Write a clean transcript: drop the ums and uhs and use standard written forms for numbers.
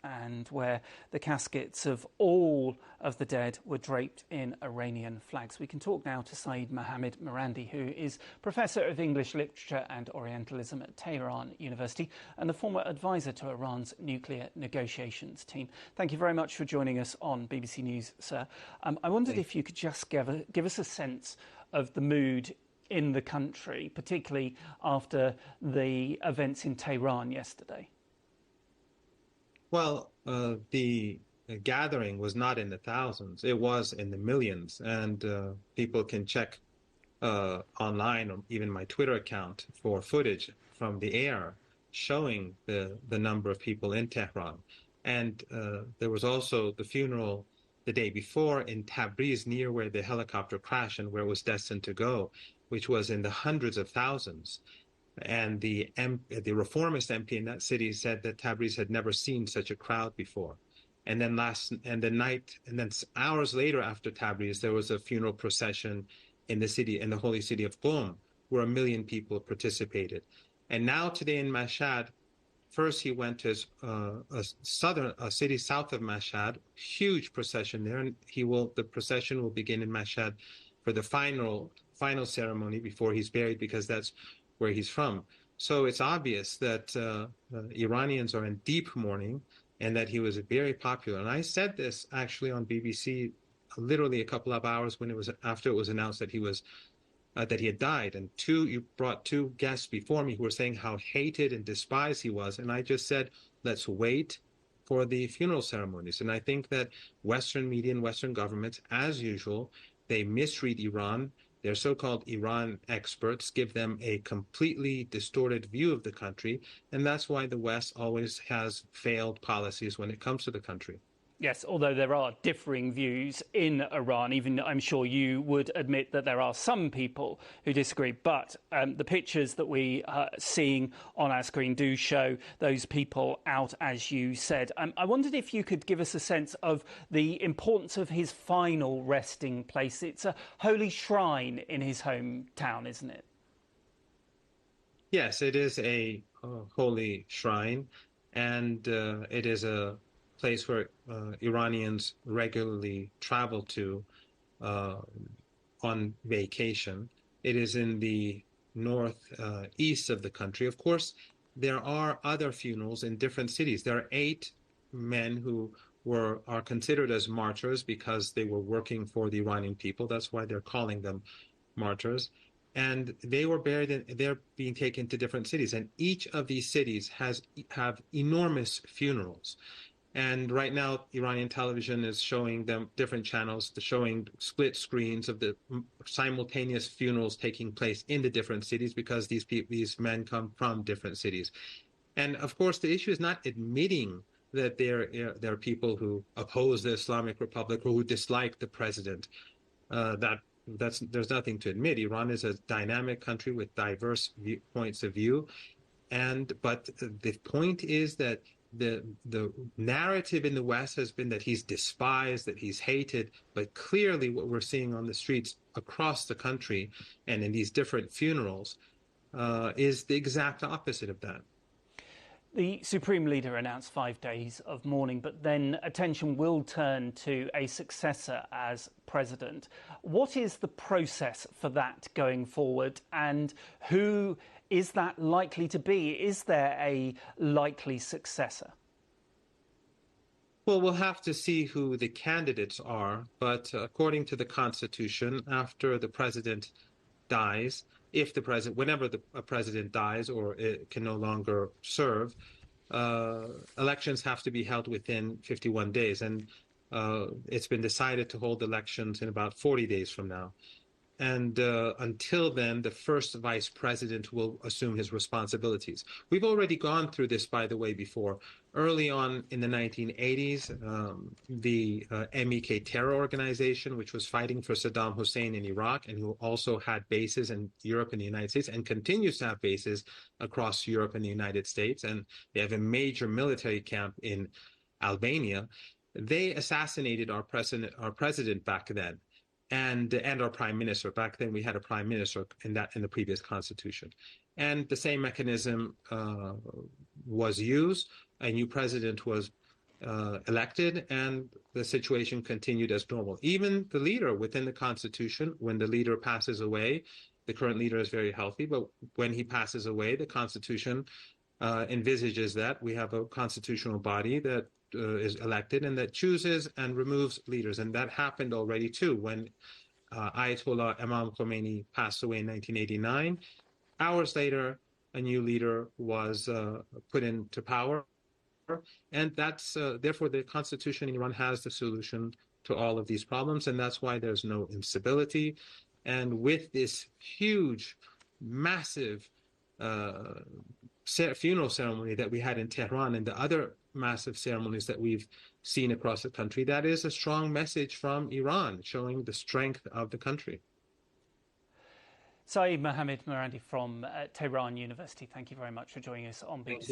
and where the caskets of all of the dead were draped in Iranian flags. We can talk now to Saeed Mohammed Marandi, who is Professor of English Literature and Orientalism at Tehran University and the former advisor to Iran's nuclear negotiations team. Thank you very much for joining us on BBC News, sir. I wondered if you could just give us a sense of the mood in the country, particularly after the events in Tehran yesterday. Well, the gathering was not in the thousands. It was in the millions. And people can check online or even my Twitter account for footage from the air showing the number of people in Tehran. And there was also the funeral the day before in Tabriz, near where the helicopter crashed and where it was destined to go, which was in the hundreds of thousands. And the reformist MP in that city said that Tabriz had never seen such a crowd before. And then hours later after Tabriz, there was a funeral procession in the holy city of Qom, where 1 million people participated. And now today in Mashhad, first he went to a city south of Mashhad, huge procession there, and the procession will begin in Mashhad for the final ceremony before he's buried, because that's where he's from. So it's obvious that Iranians are in deep mourning and that he was very popular. And I said this actually on BBC literally a couple of hours after it was announced that he had died. And you brought two guests before me who were saying how hated and despised he was. And I just said, let's wait for the funeral ceremonies. And I think that Western media and Western governments, as usual, they misread Iran. Their so-called Iran experts give them a completely distorted view of the country, and that's why the West always has failed policies when it comes to the country. Yes, although there are differing views in Iran, even I'm sure you would admit that there are some people who disagree. But the pictures that we are seeing on our screen do show those people out, as you said. I wondered if you could give us a sense of the importance of his final resting place. It's a holy shrine in his hometown, isn't it? Yes, it is a holy shrine, and it is a place where Iranians regularly travel to on vacation. It is in the northeast of the country. Of course, there are other funerals in different cities. There are 8 men who are considered as martyrs because they were working for the Iranian people. That's why they're calling them martyrs. And they were buried, they're being taken to different cities. And each of these cities have enormous funerals. And right now, Iranian television is showing them different channels, showing split screens of the simultaneous funerals taking place in the different cities, because these men come from different cities. And of course, the issue is not admitting that there are people who oppose the Islamic Republic or who dislike the president. There's nothing to admit. Iran is a dynamic country with diverse points of view, but the point is that the narrative in the West has been that he's despised, that he's hated, but clearly what we're seeing on the streets across the country and in these different funerals is the exact opposite of that. The Supreme Leader announced 5 days of mourning, but then attention will turn to a successor as president. What is the process for that going forward, and who is that likely to be? Is there a likely successor? Well, we'll have to see who the candidates are, but according to the Constitution, after the president dies, whenever a president dies or it can no longer serve, elections have to be held within 51 days. And it's been decided to hold elections in about 40 days from now. And until then, the first vice president will assume his responsibilities. We've already gone through this, by the way, before. Early on in the 1980s, the MEK terror organization, which was fighting for Saddam Hussein in Iraq and who also had bases in Europe and the United States and continues to have bases across Europe and the United States, and they have a major military camp in Albania, they assassinated our president back then. And our prime minister. Back then, we had a prime minister in the previous constitution, and the same mechanism was used. a new president was elected, and the situation continued as normal. Even the leader within the constitution, when the leader passes away, the current leader is very healthy, but when he passes away, the constitution envisages that we have a constitutional body that is elected and that chooses and removes leaders. And that happened already too when Ayatollah Imam Khomeini passed away in 1989. Hours later, a new leader was put into power. And that's therefore the constitution in Iran has the solution to all of these problems. And that's why there's no instability. And with this huge, massive funeral ceremony that we had in Tehran and the other massive ceremonies that we've seen across the country, that is a strong message from Iran showing the strength of the country. Saeed Mohammed Marandi from Tehran University, thank you very much for joining us on BBC.